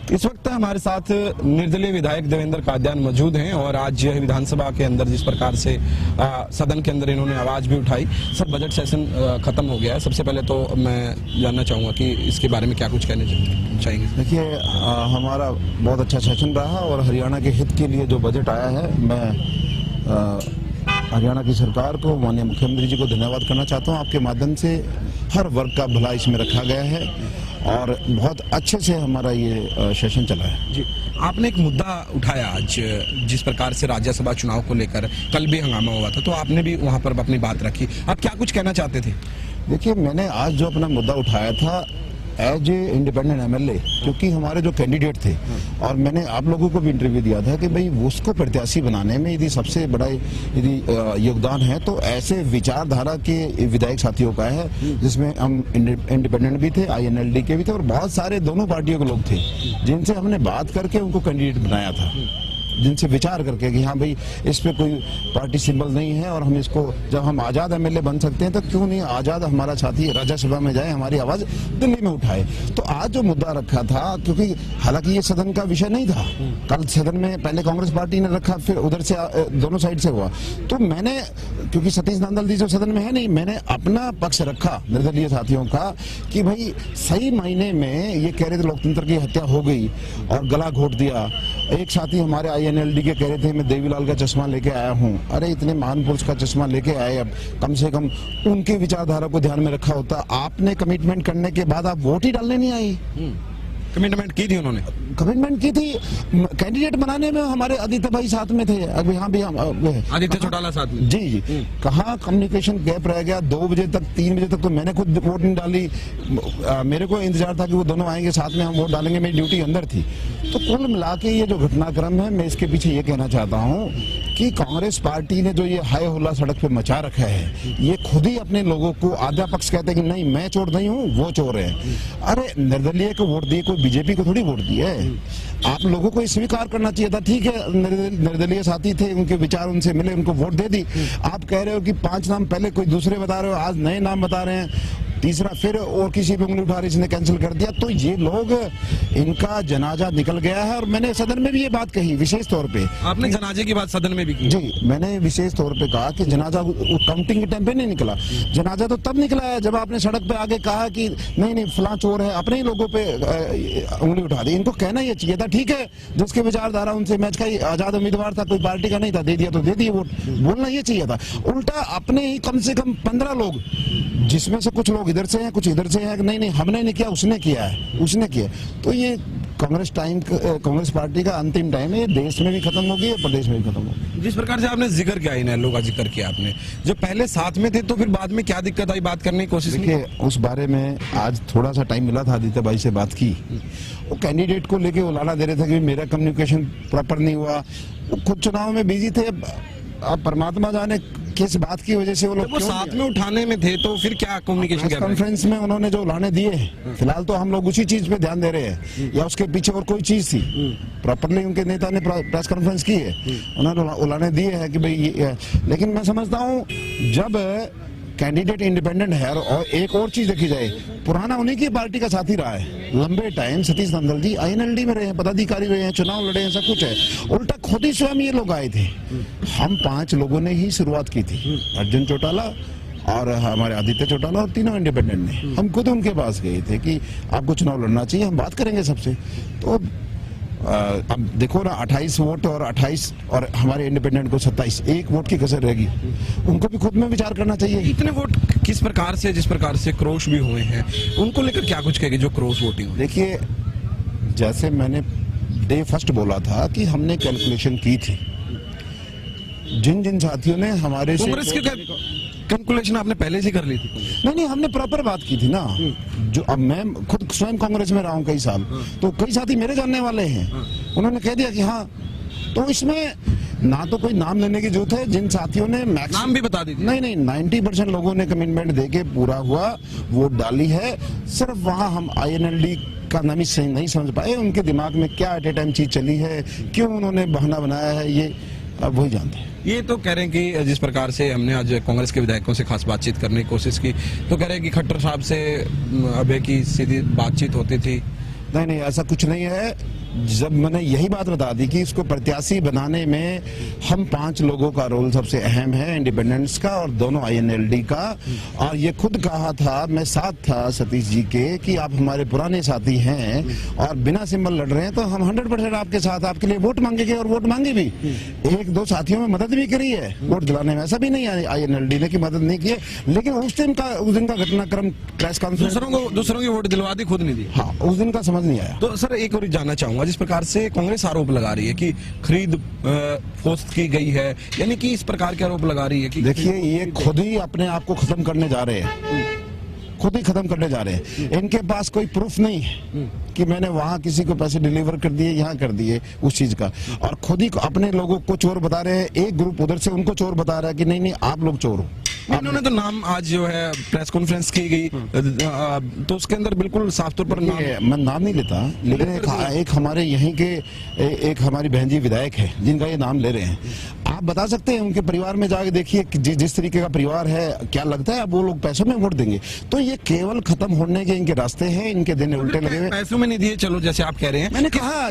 इस वक्त हमारे साथ निर्दलीय विधायक देवेंद्र कादियान मौजूद हैं और आज विधानसभा के अंदर जिस प्रकार से सदन के अंदर इन्होंने आवाज भी उठाई। सर, बजट सेशन खत्म हो गया है। सबसे पहले तो मैं जानना चाहूंगा कि इसके बारे में क्या कुछ कहने चाहेंगे। देखिए, हमारा बहुत अच्छा सेशन रहा और हरियाणा के हित के लिए जो बजट आया है, मैं हरियाणा की सरकार को, माननीय मुख्यमंत्री जी को धन्यवाद करना चाहता हूं। आपके माध्यम से हर वर्ग का भला इसमें रखा गया है और बहुत अच्छे से हमारा ये सेशन चला है। जी, आपने एक मुद्दा उठाया आज, जिस प्रकार से राज्यसभा चुनाव को लेकर कल भी हंगामा हुआ था, तो आपने भी वहां पर अपनी बात रखी। आप क्या कुछ कहना चाहते थे? देखिए, मैंने आज जो अपना मुद्दा उठाया था एज ए इंडिपेंडेंट एमएलए, क्योंकि हमारे जो कैंडिडेट थे, और मैंने आप लोगों को भी इंटरव्यू दिया था कि भाई उसको प्रत्याशी बनाने में यदि सबसे बड़ा यदि योगदान है तो ऐसे विचारधारा के विधायक साथियों का है, जिसमें हम इंडिपेंडेंट भी थे, आईएनएलडी के भी थे और बहुत सारे दोनों पार्टियों के लोग थे, जिनसे हमने बात करके उनको कैंडिडेट बनाया था, जिनसे विचार करके कि हाँ भाई इस पे कोई पार्टी सिंबल नहीं है और हम इसको, जब हम आजाद एमएलए बन सकते हैं तो क्यों नहीं आजाद हमारा साथी राज्यसभा में जाए, हमारी आवाज दिल्ली में उठाए। तो आज जो मुद्दा रखा था, क्योंकि हालांकि ये सदन का विषय नहीं था, कल सदन में पहले कांग्रेस पार्टी ने रखा, फिर उधर से दोनों साइड से हुआ, तो मैंने, क्योंकि सतीश नांदल जी जो सदन में है नहीं, मैंने अपना पक्ष रखा निर्दलीय साथियों का कि भाई सही मायने में ये कह रहे थे लोकतंत्र की हत्या हो गई और गला घोट दिया। एक साथी हमारे आईएनएलडी के कह रहे थे मैं देवीलाल का चश्मा लेके आया हूं। अरे इतने महान पुरुष का चश्मा लेके आए, अब कम से कम उनके विचारधारा को ध्यान में रखा होता। आपने कमिटमेंट करने के बाद आप वोट ही डालने नहीं आई। कमिटमेंट की थी उन्होंने, कमिटमेंट की थी कैंडिडेट बनाने में। हमारे आदित्य भाई साथ में थे, अभी यहाँ भी हम आदित्य चौटाला साथ में। जी, कहाँ कम्युनिकेशन गैप रह गया। 2 बजे तक 3 बजे तक तो मैंने खुद वोट नहीं डाली। मेरे को इंतजार था कि वो दोनों आएंगे साथ में, हम वोट डालेंगे, मेरी ड्यूटी अंदर थी। तो कुल मिला के ये जो घटनाक्रम है, मैं इसके पीछे ये कहना चाहता हूँ कि कांग्रेस पार्टी ने जो ये हाय हुल्ला सड़क पे मचा रखा है, ये खुद ही अपने लोगों को, आधा पक्ष कहते हैं कि नहीं मैं चोर नहीं हूँ, वो चोर है। अरे निर्दलीय को वोट दिए, कोई बीजेपी को थोड़ी वोट दी है। आप लोगों को स्वीकार करना चाहिए था। ठीक है, निर्दलीय साथी थे, उनके विचार उनसे मिले, उनको वोट दे दी। आप कह रहे हो कि 5 नाम पहले कोई दूसरे बता रहे हो, आज नए नाम बता रहे हैं, तीसरा फिर और किसी पे उंगली उठा रहे, इसने कैंसिल कर दिया। तो ये लोग, इनका जनाजा निकल गया है। और मैंने सदन में भी ये बात कही विशेष तौर पे। आपने जनाजे की बात सदन में भी की? जी, मैंने विशेष तौर पे कहा कि जनाजा काउंटिंग के टाइम पे नहीं निकला। जनाजा तो तब निकला है जब आपने सड़क पे आगे कहा कि नहीं नहीं फलां चोर है, अपने ही लोगों पे उंगली उठा दी। इनको कहना ये चाहिए था, ठीक है जिसके विचारधारा उनसे मैच का, आजाद उम्मीदवार था, कोई पार्टी का नहीं था, दे दिया तो दे दिया वोट, बोलना ये चाहिए था। उल्टा अपने ही कम से कम 15 लोग, जिसमें से कुछ लोग इधर से हैं, कुछ इधर से हैं, नहीं नहीं हमने नहीं किया, उसने किया है, उसने किया। तो ये कांग्रेस पार्टी का अंतिम टाइम है। देश में भी खत्म हो गई, प्रदेश में भी खत्म हो गई। जिस प्रकार से आपने जिक्र किया, इनेलो का जिक्र किया आपने, जब पहले साथ में थे तो फिर बाद में क्या दिक्कत आई, बात करने की कोशिश? देखिए, उस बारे में आज थोड़ा सा टाइम मिला था, आदित्य भाई से बात की। वो कैंडिडेट को लेके उलाना दे रहे थे कि मेरा कम्युनिकेशन प्रॉपर नहीं हुआ, वो खुद चुनाव में बिजी थे। अब परमात्मा जाने किस बात की वजह से वो लोग साथ में उठाने में थे, तो फिर क्या कम्युनिकेशन कॉन्फ्रेंस में उन्होंने जो उलाने दिए, फिलहाल तो हम लोग उसी चीज पे ध्यान दे रहे हैं, या उसके पीछे और कोई चीज थी। प्रॉपरली उनके नेता ने प्रेस कॉन्फ्रेंस की है, उन्होंने उलाने दिए हैं कि भाई, लेकिन मैं समझता हूँ जब कैंडिडेट इंडिपेंडेंट है, और एक और चीज देखी जाए, पुराना उन्हीं की पार्टी का साथी रहा है लंबे टाइम। सतीश नांदल जी आईएनएलडी में रहे हैं, पदाधिकारी रहे हैं, चुनाव लड़े हैं, सब कुछ है। उल्टा खुद ही स्वयं ये लोग आए थे। हम 5 लोगों ने ही शुरुआत की थी, अर्जुन चौटाला और हमारे आदित्य चौटाला और तीनों इंडिपेंडेंट ने। हम खुद उनके पास गए थे कि आपको चुनाव लड़ना चाहिए, हम बात करेंगे सबसे। तो अब देखो ना, 28 वोट और 28 और हमारे इंडिपेंडेंट को 27, 1 वोट की कसर रहेगी। उनको भी खुद में विचार करना चाहिए। इतने वोट किस प्रकार से, जिस प्रकार से क्रोश भी हुए हैं, उनको लेकर क्या कुछ कहेंगे जो क्रोश वोटिंग? देखिए, जैसे मैंने डे फर्स्ट बोला था कि हमने कैलकुलेशन की थी, जिन जिन साथियों ने हमारे कांग्रेस की कैलकुलेशन आपने पहले से कर ली थी? नहीं, हमने प्रॉपर बात की थी ना। जो अब मैं खुद स्वयं कांग्रेस में रहा हूं कई साल, तो कई साथी मेरे जानने वाले हैं, उन्होंने कह दिया कि हाँ। तो इसमें ना तो कोई नाम लेने की जरूरत है, जिन साथियों ने नाम भी बता दीजिए। नहीं, 90% लोगों ने कमिटमेंट देके पूरा हुआ, वोट डाली है। सिर्फ वहां हम आईएनएलडी का नाम ही नहीं समझ पाए, उनके दिमाग में क्या एट ए टाइम चीज चली है, क्यों उन्होंने बहाना बनाया है, ये अब वही जानते हैं। ये तो कह रहे हैं कि जिस प्रकार से हमने आज कांग्रेस के विधायकों से खास बातचीत करने की कोशिश की, तो कह रहे हैं कि खट्टर साहब से अभय की सीधी बातचीत होती थी, नहीं नहीं, ऐसा कुछ नहीं है। जब मैंने यही बात बता दी कि इसको प्रत्याशी बनाने में हम 5 लोगों का रोल सबसे अहम है, इंडिपेंडेंट्स का और दोनों INLD का। और ये खुद कहा था, मैं साथ था सतीश जी के, कि आप हमारे पुराने साथी हैं और बिना सिंबल लड़ रहे हैं तो हम 100% आपके साथ, आपके लिए वोट मांगेंगे और वोट मांगे भी। 1-2 साथियों में मदद भी करी है वोट दिलाने में, ऐसा भी नहीं है INLD ने कि मदद नहीं की है। लेकिन उस दिन का घटनाक्रम प्रेस कॉन्फ्रेंस, दूसरों की वोट दिलवा दी, खुद नहीं दी। हाँ, उस दिन का समझ नहीं आया। तो सर एक और जानना चाहूंगा, जिस प्रकार से कांग्रेस आरोप लगा रही है कि खरीद फोर्स की गई है, यानी कि इस प्रकार के आरोप लगा रही है कि देखिए, ये खुद ही अपने आप को खत्म करने जा रहे हैं, खुद ही खत्म करने जा रहे हैं। इनके पास कोई प्रूफ नहीं है कि मैंने वहां किसी को पैसे डिलीवर कर दिए, यहाँ कर दिए उस चीज का, और खुद ही अपने लोगों को चोर बता रहे हैं। एक ग्रुप उधर से उनको चोर बता रहा है कि नहीं नहीं आप लोग चोर हो। इन्होंने तो नाम, आज जो है प्रेस कॉन्फ्रेंस की गई तो उसके अंदर बिल्कुल साफ तौर पर नाम, मैं नाम नहीं लेता, लेकिन एक हमारे यहीं के एक हमारी बहन जी विधायक है जिनका ये नाम ले रहे हैं। आप बता सकते हैं उनके परिवार में जाके देखिए जिस तरीके का परिवार है, क्या लगता है अब वो लोग पैसों में वोट देंगे? तो ये केवल खत्म होने के इनके रास्ते हैं, इनके दिन उल्टे लगे हुए। पैसों में नहीं दिए, चलो जैसे आप कह रहे हैं, मैंने कहा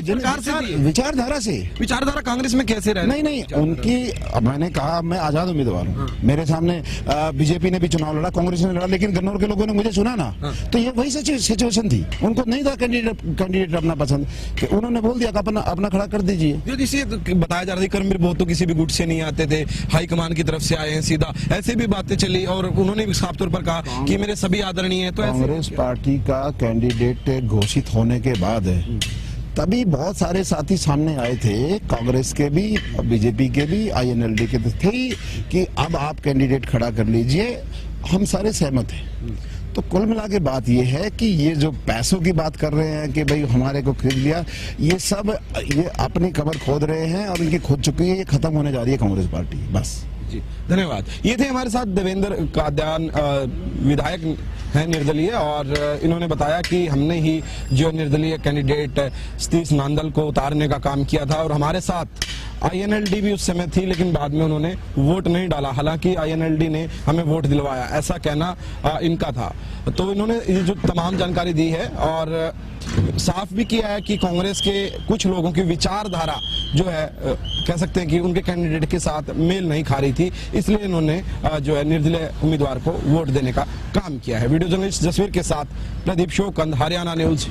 विचारधारा से। विचारधारा कांग्रेस में कैसे रहे? नहीं नहीं, उनकी, मैंने कहा मैं आजाद उम्मीदवार हूँ, मेरे सामने बीजेपी ने भी चुनाव लड़ा, कांग्रेस ने लड़ा, लेकिन गन्नौर के लोगों ने मुझे चुना ना। तो ये वही सिचुएशन थी, उनको नहीं था कैंडिडेट अपना पसंद, कि उन्होंने बोल दिया कि अपना खड़ा कर दीजिए। जिसे बताया जा रहा है कर्मवीर बहुत तो किसी भी गुट से नहीं आते थे, हाईकमान की तरफ से आए हैं सीधा, ऐसे भी बातें चली और उन्होंने भी साफ तौर पर कहा कि मेरे सभी आदरणीय हैं। तो कांग्रेस पार्टी का कैंडिडेट घोषित होने के बाद तभी बहुत सारे साथी सामने आए थे, कांग्रेस के भी, बीजेपी के भी, INLD के थे, कि अब आप कैंडिडेट खड़ा कर लीजिए, हम सारे सहमत हैं। तो कुल मिला के बात ये है कि ये जो पैसों की बात कर रहे हैं कि भाई हमारे को खरीद लिया, ये सब ये अपनी कब्र खोद रहे हैं और इनकी खोद चुकी है, ये खत्म होने जा रही है कांग्रेस पार्टी, बस। जी धन्यवाद। ये थे हमारे साथ देवेंद्र काद्यान, विधायक हैं निर्दलीय, और इन्होंने बताया कि हमने ही जो निर्दलीय कैंडिडेट सतीश नांदल को उतारने का काम किया था, और हमारे साथ INLD भी उस समय थी, लेकिन बाद में उन्होंने वोट नहीं डाला, हालांकि INLD ने हमें वोट दिलवाया, ऐसा कहना इनका था। तो इन्होंने ये जो तमाम जानकारी दी है और साफ भी किया है कि कांग्रेस के कुछ लोगों की विचारधारा जो है कह सकते हैं कि उनके कैंडिडेट के साथ मेल नहीं खा रही थी, इसलिए इन्होंने जो है निर्दलीय उम्मीदवार को वोट देने का काम किया है। वीडियो जर्नलिस्ट जसवीर के साथ प्रदीप शोकंद, हरियाणा न्यूज।